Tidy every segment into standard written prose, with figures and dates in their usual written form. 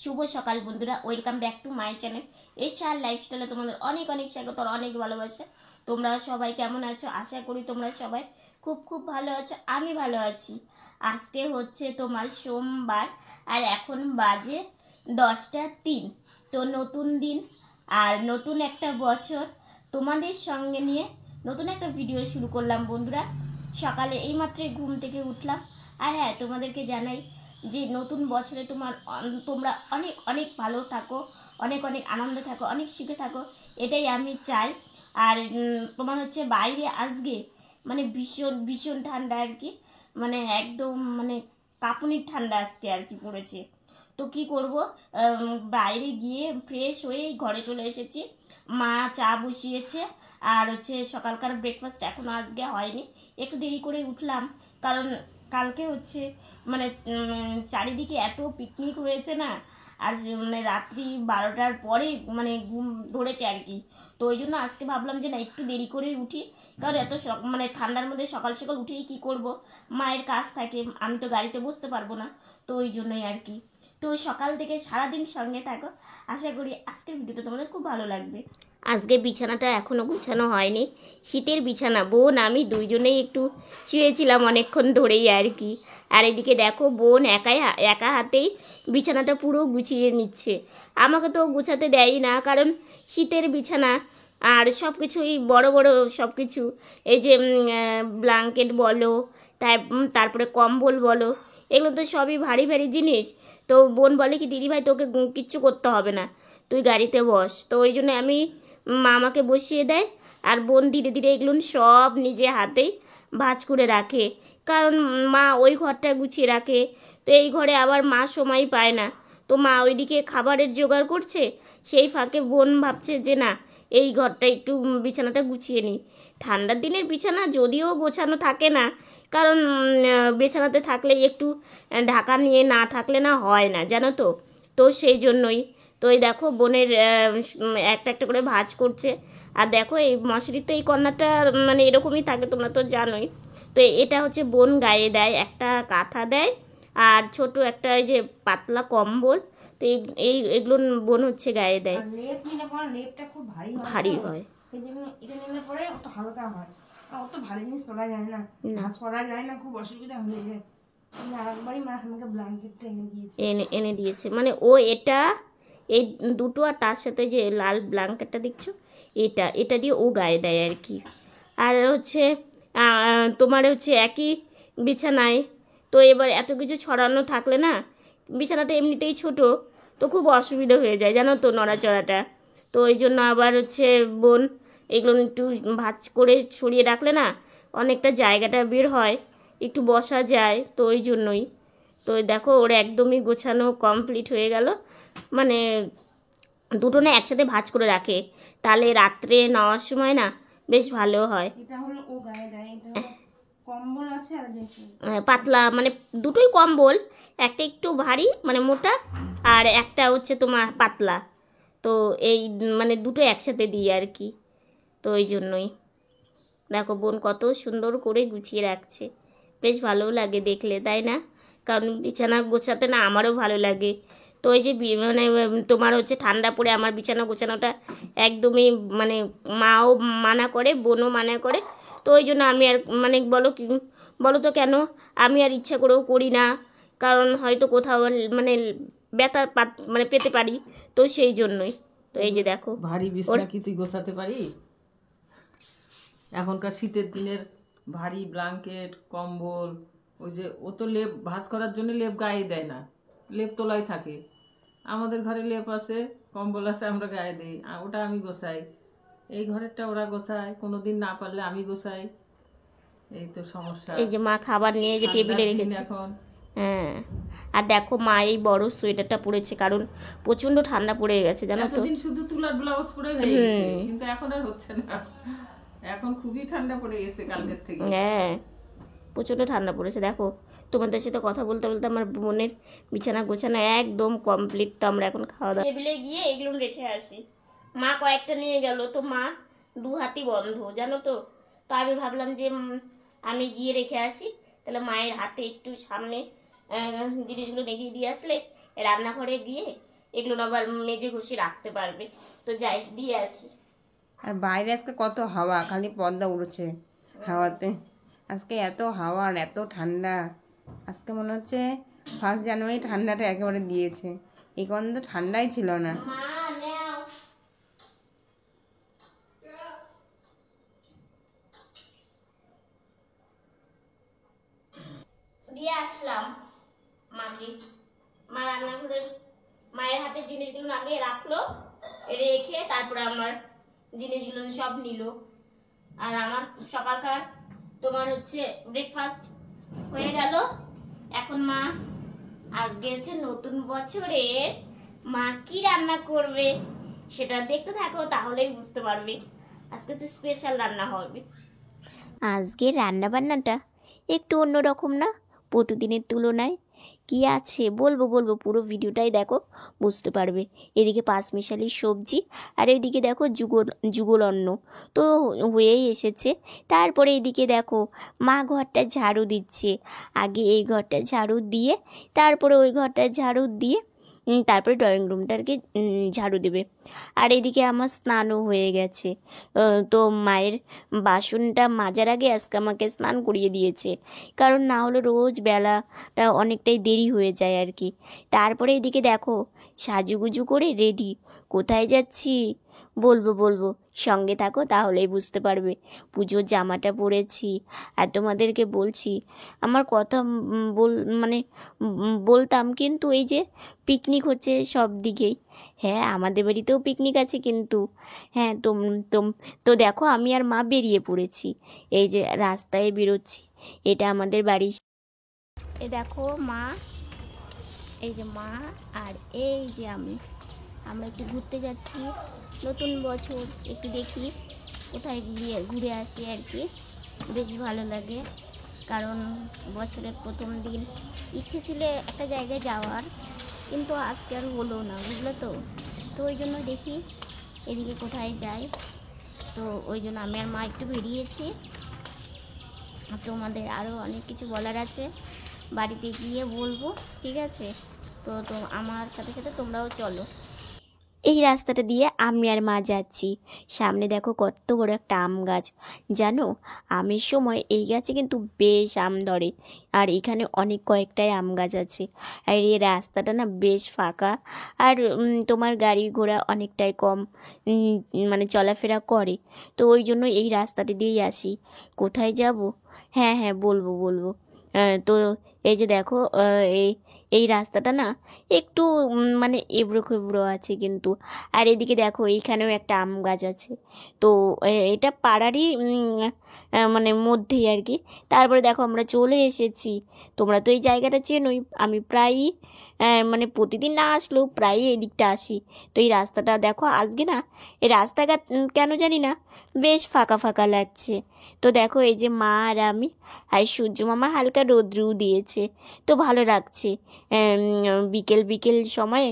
শুভ সকাল বন্ধুরা, welcome back to my channel HR লাইফস্টাইলে তোমাদের অনেক অনেক স্বাগত, অনেক ভালোবাসা। তোমরা সবাই কেমন আছো? আশা করি তোমরা সবাই খুব খুব ভালো আছো। আমি ভালো আছি। আজকে হচ্ছে তোমার সোমবার আর এখন বাজে 10টা 3। তো নতুন দিন আর নতুন একটা বছর তোমাদের সঙ্গে নিয়ে নতুন একটা ভিডিও শুরু করলাম বন্ধুরা। সকালে এইমাত্র ঘুম থেকে উঠলাম। আর হ্যাঁ, তোমাদেরকে জানাই যে নতুন বছরে তোমরা অনেক অনেক ভালো থাকো, অনেক অনেক আনন্দে থাকো, অনেক সুখে থাকো, এটাই আমি চাই। আর তোমার হচ্ছে বাইরে আজকে মানে ভীষণ ভীষণ ঠান্ডা আর কি, মানে একদম মানে কাঁপুনির ঠান্ডা আজকে আর কি পড়েছে। তো কি করব, বাইরে গিয়ে ফ্রেশ হয়ে ঘরে চলে এসেছি। মা চা বসিয়েছে আর হচ্ছে সকালকার ব্রেকফাস্ট এখনও আজকে হয়নি, একটু দেরি করে উঠলাম। কারণ কালকে হচ্ছে মানে চারিদিকে এত পিকনিক হয়েছে না, আর মানে রাত্রি 12টার পরে মানে ঘুম ধরেছে আর কি। তো ওই জন্য আজকে ভাবলাম যে না, একটু দেরি করেই উঠি। কারণ এত মানে ঠান্ডার মধ্যে সকাল সকাল উঠেই কী করব, মায়ের কাজ থাকে, আমি তো গাড়িতে বসতে পারবো না। তো ওই জন্যই আর কি। তো সকাল থেকে সারাদিন সঙ্গে থাকো, আশা করি আজকের ভিডিওটা তোমাদের খুব ভালো লাগবে। আজকে বিছানাটা এখনও গুছানো হয়নি, শীতের বিছানা। বোন আমি দুইজনেই একটু শুয়েছিলাম অনেকক্ষণ ধরেই আর কি। আর এদিকে দেখো বোন একা হাতেই বিছানাটা পুরো গুছিয়ে নিচ্ছে। আমাকে তো গুছাতে দেয়ই না, কারণ শীতের বিছানা আর সব কিছুই বড় বড় সব কিছু, এই যে ব্ল্যাঙ্কেট বলো, তারপরে কম্বল বলো, এগুলো তো সবই ভারী ভারী জিনিস। তো বোন বলে কি, দিদিভাই তোকে কিচ্ছু করতে হবে না, তুই গাড়িতে বস। তো ওই জন্য মা আমাকে বসিয়ে দেয়, আর বোন ধীরে ধীরে এগুলো সব নিজে হাতেই ভাঁজ করে রাখে। কারণ মা ওই ঘরটা গুছিয়ে রাখে, তো এই ঘরে আবার মা সময় পায় না। তো মা ওইদিকে খাবারের জোগাড় করছে, সেই ফাঁকে বোন ভাবছে যে না, এই ঘরটা একটু বিছানাটা গুছিয়ে নিই। ঠান্ডার দিনের বিছানা যদিও গোছানো থাকে না, কারণ বিছানাতে থাকলে একটু ঢাকা নিয়ে না থাকলে না হয় না, জানো তো। তো সেই জন্যই তো এই দেখো বোনের একটা একটা করে ভাঁজ করছে। আর দেখো এই মশারির তো এই কর্নারটা মানে এরকমই থাকে, তোমরা তো জানোই। তো এটা হচ্ছে বোন গায়ে দেয়, একটা কাঁথা দেয় আর ছোট একটা এই যে পাতলা কম্বল। তো এগুলো বোন হচ্ছে গায়ে দেয়। লেপ নিলে পরে লেপটা খুব ভারী হয়, সেই জন্য এটা নিলে পরে অত হালকা হয়। অত ভারী জিনিস তোলা যায় না, ভাঁজ করা যায় না, খুব অসুবিধা হয়ে যায়। আমি আরেকবারই মা আমাকে ব্ল্যাঙ্কেটটা এনে দিয়েছে মানে ও এটা এই দুটো, আর তার সাথে যে লাল ব্ল্যাঙ্কেটটা দেখছো, এটা দিয়ে ও গায়ে দেয় আর কি। আর হচ্ছে তোমার হচ্ছে একই বিছানায়, তো এবার এত কিছু ছড়ানো থাকলে না, বিছানাটা এমনিতেই ছোট, তো খুব অসুবিধা হয়ে যায় জানো তো নড়াচড়াটা। তো ওই জন্য আবার হচ্ছে বোন এগুলো একটু ভাঁজ করে সরিয়ে রাখলে না, অনেকটা জায়গাটা বের হয়, একটু বসা যায়। তো ওই জন্যই তো দেখো ওর একদমই গোছানো কমপ্লিট হয়ে গেল। মানে দুটো না একসাথে ভাঁজ করে রাখে, তাহলে রাত্রে নেওয়ার সময় না বেশ ভালো হয়। এটা হলো ও গায়ে দেয়, এটা হলো কম্বল আছে আর দেখি পাতলা, মানে দুটোই কম্বল, একটা একটু ভারী মানে মোটা, আর একটা হচ্ছে তোমার পাতলা। তো এই মানে দুটো একসাথে দিই আর কি। তো ওই জন্যই দেখো বোন কত সুন্দর করে গুছিয়ে রাখছে, বেশ ভালো লাগে দেখলে, তাই না? কারণ বিছানা গোছাতে না আমারও ভালো লাগে। তো ওই যে মানে তোমার হচ্ছে ঠান্ডা পড়ে আমার বিছানা গোছানোটা একদমই মানে মাও মানা করে, বোনও মানা করে। তো ওই জন্য আমি আর মানে বলো তো কেন, আমি আর ইচ্ছা করেও করি না, কারণ হয়তো কোথাও মানে ব্যথা মানে পেতে পারি, তো সেই জন্যই। তো এই যে দেখো ভারী বিছানা কি তুই গোছাতে পারি? এখনকার শীতের দিনের ভারী ব্ল্যাঙ্কেট কম্বল, ওই যে ও তো লেপ ভাঁজ করার জন্য লেপ গায়ে দেয় না, লেপ তোলাই থাকে। আমাদের ঘরে লেপ আছে, কম্বল আছে, আমরা গায়ে দিই, ওটা আমি গোছাই। এই ঘরেরটা ওরা গোছায়, কোনোদিন না পারলে আমি গোছাই। এই তো সমস্যা। এই যে মা খাবার নিয়ে যে টেবিলে রেখেছে এখন। হ্যাঁ, আর দেখো মা এই বড় সোয়েটারটা পরেছে, কারণ প্রচন্ড ঠান্ডা পড়ে গেছে জানো তো। এতদিন শুধু তুলার ব্লাউজ পরে হয়ে গেছে, কিন্তু এখন আর হচ্ছে না, এখন খুবই ঠান্ডা পড়ে গেছে কালকের থেকে। হ্যাঁ, প্রচণ্ড ঠান্ডা পড়েছে। দেখো তোমাদের সাথে কথা বলতে বলতে আমার বোনের বিছানা গোছানো একদম কমপ্লিট। তো আমরা এখন খাওয়া দাওয়া টেবিলে গিয়ে এগুলো রেখে আসি। মা কয়েকটা নিয়ে গেল, তো মা দু হাতই বন্ধ জানো তো। তো আমি ভাবলাম যে আমি গিয়ে রেখে আসি, তাহলে মায়ের হাতে একটু সামনে জিনিসগুলো রেখে দিয়ে আসলে রান্নাঘরে গিয়ে এগুলো আবার মেজে ঘষে রাখতে পারবে। তো যাই দিয়ে আসি। আর বাইরে আজকে কত হাওয়া, খালি পর্দা উড়ছে হাওয়াতে। আজকে এত হাওয়া আর এত ঠান্ডা, আজকে মনে হচ্ছে 1 জানুয়ারি ঠান্ডাটা একেবারে দিয়েছে। এই কারণে তো ঠান্ডাই ছিল না। মা নাও, দিয়ে আসলাম মাকে। মা রান্নাঘরের মায়ের হাতের জিনিসগুলো নামিয়ে রাখলো, রেখে তারপরে আমার জিনিসগুলো সব নিল। আর আমার সকালকার তোমার হচ্ছে ব্রেকফাস্ট হয়ে গেল। এখন মা আজকে হচ্ছে নতুন বছরে মা কি রান্না করবে সেটা দেখতে থাকো, তাহলেই বুঝতে পারবে। আজকে হচ্ছে স্পেশাল রান্না হবে। আজকে রান্না বান্নাটা একটু অন্যরকম না, প্রতিদিনের তুলনায়। কি আছে বলবো পুরো ভিডিওটাই দেখো, বুঝতে পারবে। এদিকে পাঁচমিশালি সবজি, আর এদিকে দেখো যুগল অন্ন তো হয়েই এসেছে। তারপরে এদিকে দেখো মা ঘরটা ঝাড়ু দিচ্ছে। আগে এই ঘরটা ঝাড়ু দিয়ে তারপরে ওই ঘরটা ঝাড়ু দিয়ে তারপরে ড্রয়িং রুমটাকে ঝাড়ু দেবে। আর এদিকে আমার স্নানও হয়ে গেছে। তো মায়ের বাসনটা মাজার আগে আজকে আমাকে স্নান করিয়ে দিয়েছে, কারণ না হলে রোজ বেলাটা অনেকটাই দেরি হয়ে যায় আর কি। তারপরে এদিকে দেখো সাজুগুজু করে রেডি। কোথায় যাচ্ছি বলবো, সঙ্গে থাকো তাহলেই বুঝতে পারবে। পুজোর জামাটা পরেছি, আর তোমাদেরকে বলছি আমার কথা বলতাম, কিন্তু এই যে পিকনিক হচ্ছে সব দিকেই। হ্যাঁ, আমাদের বাড়িতেও পিকনিক আছে, কিন্তু হ্যাঁ তো দেখো আমি আর মা বেরিয়ে পড়েছি। এই যে রাস্তায় বেরোচ্ছি, এটা আমাদের বাড়ি। এই দেখো মা, এই যে মা আর এই যে আমরা একটু ঘুরতে যাচ্ছি। নতুন বছর একটু দেখি কোথায় গিয়ে ঘুরে আসি আর কি, বেশ ভালো লাগে। কারণ বছরের প্রথম দিন ইচ্ছে ছিল একটা জায়গায় যাওয়ার, কিন্তু আজকে আর হলো না, বুঝলে তো। তো ওই জন্য দেখি এদিকে কোথায় যাই। তো ওই জন্য আমি আর মা একটু বেরিয়েছি। তোমাদের আরও অনেক কিছু বলার আছে, বাড়িতে গিয়ে বলবো, ঠিক আছে। তো আমার সাথে সাথে তোমরাও চলো। এই রাস্তাটা দিয়ে আমি আর মা যাচ্ছি। সামনে দেখো কত বড় একটা আম গাছ, জানো আমের সময় এই গাছে কিন্তু বেশ আম ধরে। আর এখানে অনেক কয়েকটাই আম গাছ আছে। আর এই রাস্তাটা না বেশ ফাঁকা, আর তোমার গাড়ি ঘোড়া অনেকটাই কম চলাফেরা করে। তো ওই জন্য এই রাস্তাটা দিয়েই আসি। কোথায় যাব? হ্যাঁ বলবো। তো এই যে দেখো এই রাস্তাটা না একটু এবড়ো খেবড়ো আছে কিন্তু। আর এদিকে দেখো এইখানেও একটা আম গাছ আছে। তো এটা পাড়ারই মধ্যেই আর কি। তারপরে দেখো আমরা চলে এসেছি। তোমরা তো এই জায়গাটা চেনোই, আমি প্রায়ই প্রতিদিন না আসলেও প্রায়ই এই দিকটা আসি। তো এই রাস্তাটা দেখো আজকে না, এই রাস্তাঘাট কেন জানি না বেশ ফাঁকা ফাঁকা লাগছে। তো দেখো এই যে মা আর আমি, আর সূর্য মামা হালকা রৌদ্রু দিয়েছে, তো ভালো লাগছে। বিকেল সময়ে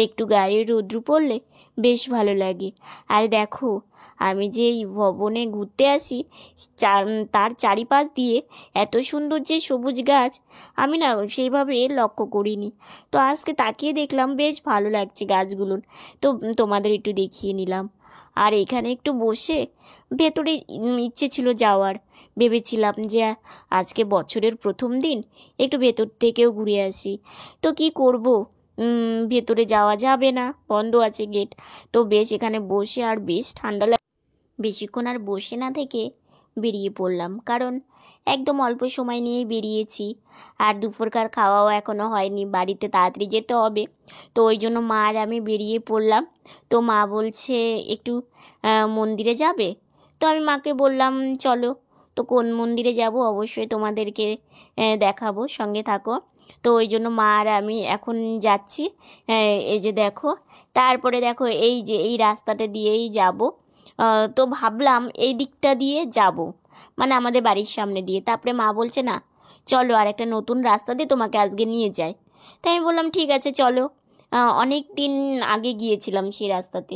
একটু গায়ে রৌদ্রু পড়লে বেশ ভালো লাগে। আর দেখো আমি যে এই ভবনে ঘুরতে আসি, তার চারিপাশ দিয়ে এত সুন্দর যে সবুজ গাছ, আমি না সেইভাবে লক্ষ্য করিনি। তো আজকে তাকিয়ে দেখলাম, বেশ ভালো লাগছে গাছগুলো। তো তোমাদের একটু দেখিয়ে নিলাম। আর এখানে একটু বসে ভেতরে ইচ্ছে ছিল যাওয়ার, ভেবেছিলাম যে আজকে বছরের প্রথম দিন একটু ভেতর থেকেও ঘুরে আসি। তো কি করব, ভেতরে যাওয়া যাবে না, বন্ধ আছে গেট। তো বেশ এখানে বসে, আর বেশ ঠান্ডা লাগে, বেশিক্ষণ আর বসে না থেকে বেরিয়ে পড়লাম। কারণ একদম অল্প সময় নিয়েই বেরিয়েছি, আর দুপুরকার খাওয়াও এখনও হয়নি, বাড়িতে তাড়াতাড়ি যেতে হবে। তো ওই জন্য মা আর আমি বেরিয়ে পড়লাম। তো মা বলছে একটু মন্দিরে যাবে। তো আমি মাকে বললাম চলো। তো কোন মন্দিরে যাব অবশ্যই তোমাদেরকে দেখাবো, সঙ্গে থাকো। তো ওই জন্য মা আর আমি এখন যাচ্ছি। এই যে দেখো, তারপরে দেখো এই যে এই রাস্তাটা দিয়েই যাব। তো ভাবলাম এই দিকটা দিয়ে যাব, আমাদের বাড়ির সামনে দিয়ে। তারপরে মা বলছে না চলো আর একটা নতুন রাস্তা দিয়ে তোমাকে আজকে নিয়ে যাই। তাই আমি বললাম ঠিক আছে চলো। অনেক দিন আগে গিয়েছিলাম সেই রাস্তাতে।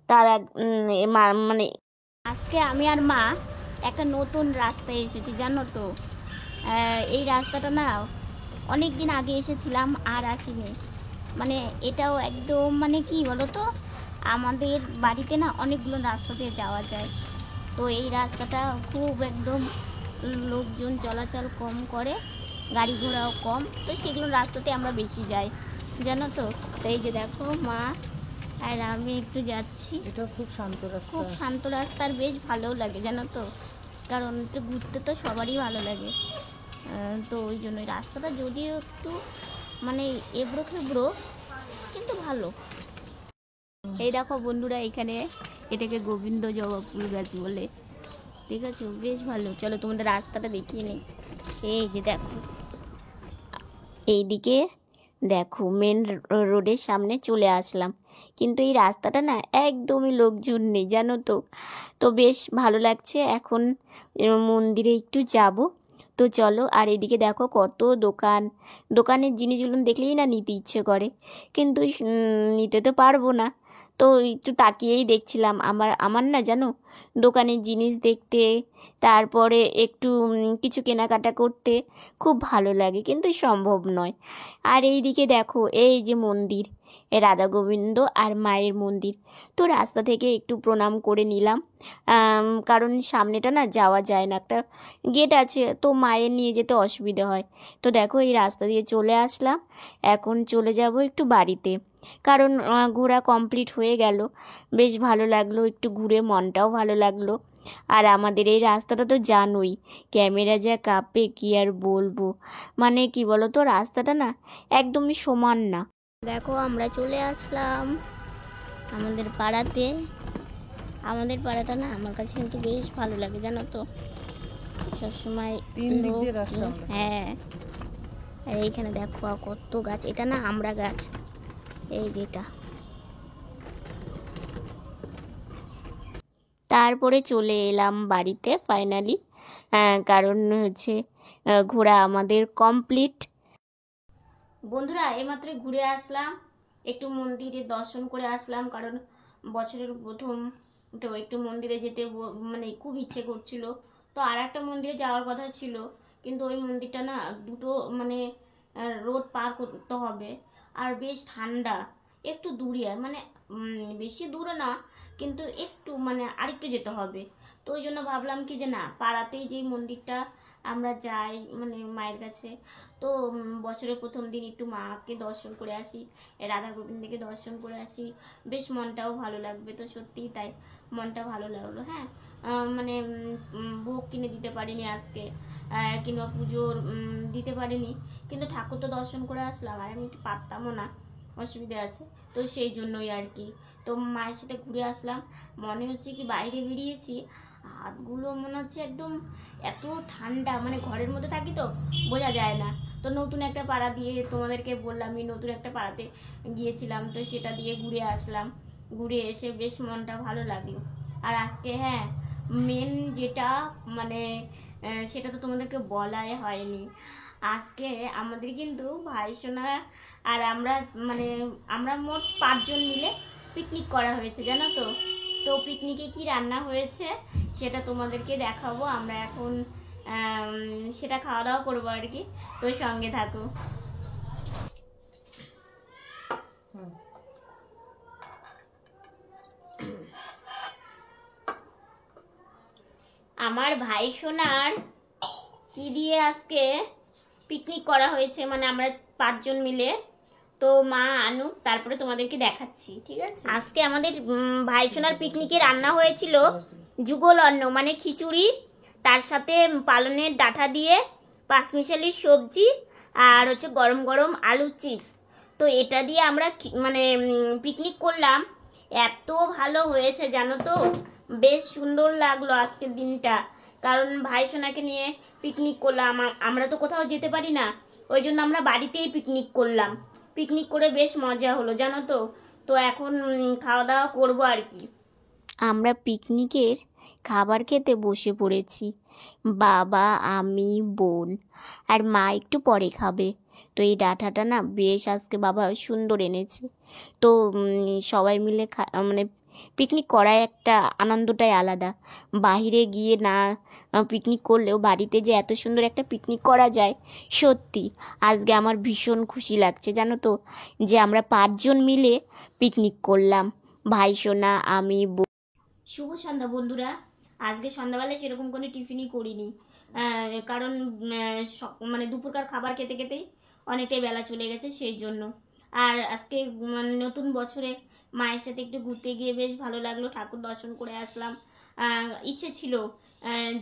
তার আজকে আমি আর মা একটা নতুন রাস্তায় এসেছি, জানো তো। এই রাস্তাটা না অনেক দিন আগে এসেছিলাম, আর আসিনি। মানে এটাও একদম মানে কি বলো তো, আমাদের বাড়িতে না অনেকগুলো রাস্তা দিয়ে যাওয়া যায়, তো এই রাস্তাটা খুব একদম লোকজন চলাচল কম করে, গাড়ি ঘোড়াও কম, তো সেগুলো রাস্তাতে আমরা বেশি যাই, জানো তো। তো এই যে দেখো মা আর আমি একটু যাচ্ছি, এটা খুব শান্ত রাস্তা। খুব শান্ত রাস্তা আর বেশ ভালোও লাগে, জানো তো, কারণ একটু ঘুরতে তো সবারই ভালো লাগে। তো ওই জন্য রাস্তাটা যদিও একটু মানে এবড়ো খেবড়ো, কিন্তু ভালো। এই দেখো বন্ধুরা, এখানে এটাকে গোবিন্দ জবা ফুল গাছ বলে, ঠিক আছে, বেশ ভালো। চলো তোমাদের রাস্তাটা দেখিয়ে নিই। এই যে দেখো, এইদিকে দেখো মেন রোডের সামনে চলে আসলাম, কিন্তু এই রাস্তাটা না একদমই লোকজন নেই, জানো তো। তো বেশ ভালো লাগছে। এখন মন্দিরে একটু যাব, তো চলো। আর এদিকে দেখো কত দোকান, দোকানের জিনিসগুলো দেখলেই না নিতে ইচ্ছে করে, কিন্তু নিতে তো পারবো না। তো একটু তাকিয়েই দেখছিলাম। আমার না জানো, দোকানের জিনিস দেখতে, তারপরে একটু কিছু কেনাকাটা করতে খুব ভালো লাগে, কিন্তু সম্ভব নয়। আর এইদিকে দেখো এই যে মন্দির, রাধা গোবিন্দ আর মায়ের মন্দির, তো রাস্তা থেকে একটু প্রণাম করে নিলাম, কারণ সামনেটা না যাওয়া যায় না, একটা গেট আছে, তো মায়ের নিয়ে যেতে অসুবিধা হয়। তো দেখো এই রাস্তা দিয়ে চলে আসলাম, এখন চলে যাব একটু বাড়িতে, কারণ ঘোরা কমপ্লিট হয়ে গেল। বেশ ভালো লাগলো, একটু ঘুরে মনটাও ভালো লাগলো। আর আমাদের এই রাস্তাটা তো জানোই, ক্যামেরা যা কাঁপে কি আর বলবো, মানে কি বলো তো, রাস্তাটা না একদমই সমান না। দেখো আমরা চলে আসলাম আমাদের পাড়াতে। আমাদের পাড়াটা না আমার কাছে কিন্তু বেশ ভালো লাগে, জানো তো, সবসময় 3 দিক দিয়ে রাস্তা। হ্যাঁ, আর এইখানে দেখো কত গাছ, এটা না আমড়া গাছ, এই যেটা। তারপরে চলে এলাম বাড়িতে ফাইনালি, কারণ হচ্ছে ঘোরা আমাদের কমপ্লিট। বন্ধুরা এইমাত্র ঘুরে আসলাম, একটু মন্দিরে দর্শন করে আসলাম, কারণ বছরের প্রথম তো একটু মন্দিরে যেতে মানে খুব ইচ্ছে করছিল। তো আর একটা মন্দিরে যাওয়ার কথা ছিল, কিন্তু ওই মন্দিরটা না দুটো মানে রোড পার করতে হবে, আর বেশ ঠান্ডা, একটু দূরে, মানে বেশি দূরে না, কিন্তু একটু মানে আরেকটু যেতে হবে। তো ওই জন্য ভাবলাম কি যে না, পাড়াতেই যেই মন্দিরটা আমরা যাই মানে মায়ের কাছে, তো বছরের প্রথম দিন একটু মাকে দর্শন করে আসি, রাধা গোবিন্দকে দর্শন করে আসি, বেশ মনটাও ভালো লাগবে। তো সত্যিই তাই, মনটা ভালো লাগলো। হ্যাঁ, মানে ভোগ কিনে দিতে পারিনি আজকে, কিংবা পুজোর দিতে পারিনি, কিন্তু ঠাকুর তো দর্শন করে আসলাম, আর আমি একটু পারতামও না, অসুবিধা আছে, তো সেই জন্যই আর কি। তো মায়ের সাথে ঘুরে আসলাম, মনে হচ্ছে কি বাইরে বেরিয়েছি, হাতগুলো মনে হচ্ছে একদম এত ঠান্ডা, মানে ঘরের মধ্যে থাকি তো বোঝা যায় না। তো নতুন একটা পাড়া দিয়ে তোমাদেরকে বললামই, নতুন একটা পাড়াতে গিয়েছিলাম, তো সেটা দিয়ে ঘুরে আসলাম, ঘুরে এসে বেশ মনটা ভালো লাগলো। আর আজকে হ্যাঁ, মেন যেটা মানে সেটা তো তোমাদেরকে বলাই হয়নি, আজকে আমাদের কিন্তু ভাইসোনা আর আমরা মানে আমরা মোট 5 জন মিলে পিকনিক করা হয়েছে, জানো তো। তো পিকনিকে কি রান্না হয়েছে সেটা তোমাদেরকে দেখাবো, আমরা এখন সেটা খাওয়া দাওয়া করবো আর কি, তো সঙ্গে থাকো। আমার ভাই সোনার কি দিয়ে আজকে পিকনিক করা হয়েছে, মানে আমরা 5 জন মিলে, তো মা আনুক তারপরে তোমাদেরকে দেখাচ্ছি, ঠিক আছে। আজকে আমাদের ভাই সোনার পিকনিকে রান্না হয়েছিল যুগল অন্ন, মানে খিচুড়ি, তার সাথে পালনের ডাঁটা দিয়ে পাঁচমিশালির সবজি, আর হচ্ছে গরম গরম আলুর চিপস। তো এটা দিয়ে আমরা মানে পিকনিক করলাম, এত ভালো হয়েছে জানো তো, বেশ সুন্দর লাগলো আজকের দিনটা, কারণ ভাই সোনাকে নিয়ে পিকনিক করলাম, আমরা তো কোথাও যেতে পারি না, ওই জন্য আমরা বাড়িতেই পিকনিক করলাম, পিকনিক করে বেশ মজা হলো জানো তো। তো এখন খাওয়া দাওয়া করবো আর কি। আমরা পিকনিকের খাবার খেতে বসে পড়েছি, বাবা, আমি, বোন আর মা একটু পরে খাবে। তো এই ডাঁটাটা না বেশ আজকে বাবা সুন্দর এনেছে, তো সবাই মিলে মানে পিকনিক করায় একটা আনন্দটাই আলাদা। বাইরে গিয়ে না পিকনিক করলেও বাড়িতে যে এত সুন্দর একটা পিকনিক করা যায়, সত্যি আজকে আমার ভীষণ খুশি লাগছে জানো তো, যে আমরা 5 জন মিলে পিকনিক করলাম, ভাই সোনা আমি। শুভ সন্ধ্যা বন্ধুরা। আজকে সন্ধ্যাবেলায় সেরকম কোনো টিফিনই করিনি, কারণ মানে দুপুরকার খাবার খেতে খেতেই অনেকটাই বেলা চলে গেছে সেই জন্য। আর আজকে নতুন বছরে মায়ের সাথে একটু ঘুরতে গিয়ে বেশ ভালো লাগলো, ঠাকুর দর্শন করে আসলাম। ইচ্ছে ছিল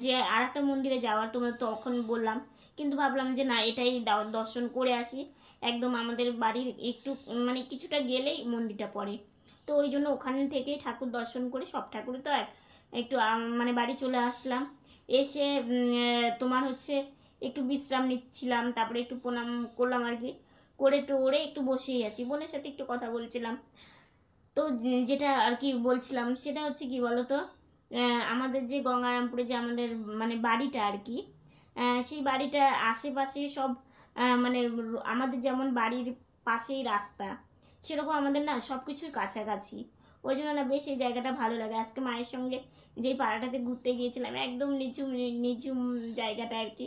যে আর একটা মন্দিরে যাওয়ার, তোমরা তখন বললাম, কিন্তু ভাবলাম যে না, এটাই দর্শন করে আসি। একদম আমাদের বাড়ির একটু মানে কিছুটা গেলেই মন্দিরটা পড়ে, তো ওই জন্য ওখান থেকেই ঠাকুর দর্শন করে, সব ঠাকুরই তো একটু মানে বাড়ি চলে আসলাম। এসে তোমার হচ্ছে একটু বিশ্রাম নিচ্ছিলাম, তারপরে একটু প্রণাম করলাম আর কি, করে টোরে একটু বসেই আছি, বোনের সাথে একটু কথা বলছিলাম। তো যেটা আর কি বলছিলাম সেটা হচ্ছে কি বলো তো, আমাদের যে গঙ্গারামপুরে যে আমাদের মানে বাড়িটা আর কি, সেই বাড়িটার আশেপাশে সব মানে আমাদের যেমন বাড়ির পাশেই রাস্তা, সেরকম আমাদের না সব কিছুই কাছাকাছি। ওই জন্য না বেশ এই জায়গাটা ভালো লাগে। আজকে মায়ের সঙ্গে যেই পাড়াটাতে ঘুরতে গিয়েছিলাম, একদম নিঝুম নিঝুম জায়গাটা আর কি।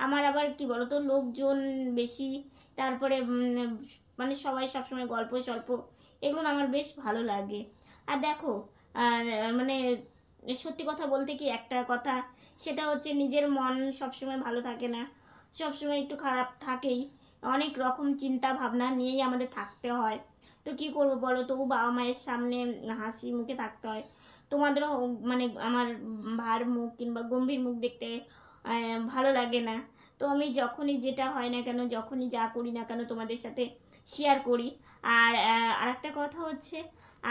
আমার আবার কি বলতো, লোকজন বেশি, তারপরে মানে সবাই সবসময় গল্প সল্প, এগুলো না আমার বেশ ভালো লাগে। আর দেখো মানে সত্যি কথা বলতে কি একটা কথা, সেটা হচ্ছে নিজের মন সবসময় ভালো থাকে না, সবসময় একটু খারাপ থাকেই, অনেক রকম চিন্তা ভাবনা নিয়েই আমাদের থাকতে হয়। তো কি করবো বলো, তবু বাবা মায়ের সামনে হাসি মুখে থাকতে হয়। তোমাদেরও মানে আমার ভার মুখ কিংবা গম্ভীর মুখ দেখতে ভালো লাগে না। তো আমি যখনই যেটা হয় না কেন, যখনই যা করি না কেন তোমাদের সাথে শেয়ার করি। আর আরেকটা কথা হচ্ছে,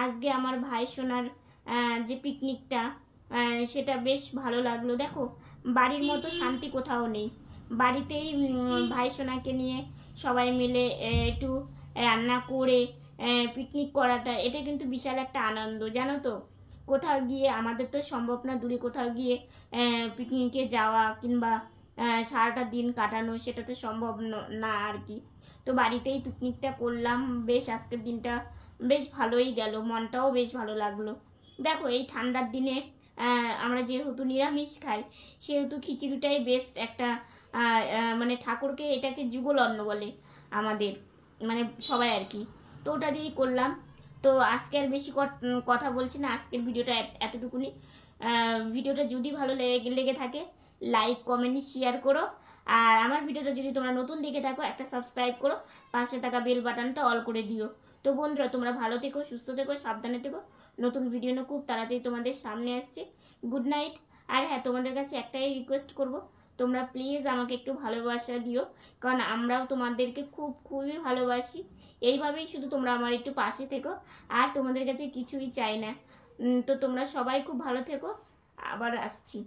আজকে আমার ভাই সোনার যে পিকনিকটা, সেটা বেশ ভালো লাগলো। দেখো বাড়ির মতো শান্তি কোথাও নেই, বাড়িতেই ভাই সোনাকে নিয়ে সবাই মিলে একটু রান্না করে পিকনিক করাটা, এটা কিন্তু বিশাল একটা আনন্দ জানো তো। কোথাও গিয়ে আমাদের তো সম্ভব না দূরে কোথাও গিয়ে পিকনিকে যাওয়া কিংবা সারাটা দিন কাটানো, সেটা তো সম্ভব না আর কি। তো বাড়িতেই পিকনিকটা করলাম, বেশ আজকের দিনটা বেশ ভালোই গেল, মনটাও বেশ ভালো লাগলো। দেখো এই ঠান্ডার দিনে আমরা যেহেতু নিরামিষ খাই, সেহেতু খিচুড়িটাই বেস্ট একটা মানে ঠাকুরকে এটাকে যুগল অন্ন বলে আমাদের, মানে সবাই আর কি। তো ওটা দিয়েই করলাম। তো আজকে আর বেশি কথা বলছি না, আজকের ভিডিওটা এতটুকুনি। ভিডিওটা যদি ভালো লেগে থাকে, লাইক কমেন্ট শেয়ার করো। আর আমার ভিডিওটা যদি তোমরা নতুন দেখে থাকো, একটা সাবস্ক্রাইব করো, পাশে থাকা বেল বাটনটা অল করে দিও। তো বন্ধুরা তোমরা ভালো থেকো, সুস্থ থেকো, সাবধানে থেকো। নতুন ভিডিও নিয়ে খুব তাড়াতাড়ি তোমাদের সামনে আসছে। Good night. আর হ্যাঁ, তোমাদের কাছে একটাই রিকোয়েস্ট করব, তোমরা প্লিজ আমাকে একটু ভালোবাসা দিও, কারণ আমরাও তোমাদেরকে খুবই ভালোবাসি। এইভাবেই শুধু তোমরা আমার একটু পাশে থেকো, আর তোমাদের কাছে কিছুই চাই না। তো তোমরা সবাই খুব ভালো থেকো, আবার আসছি।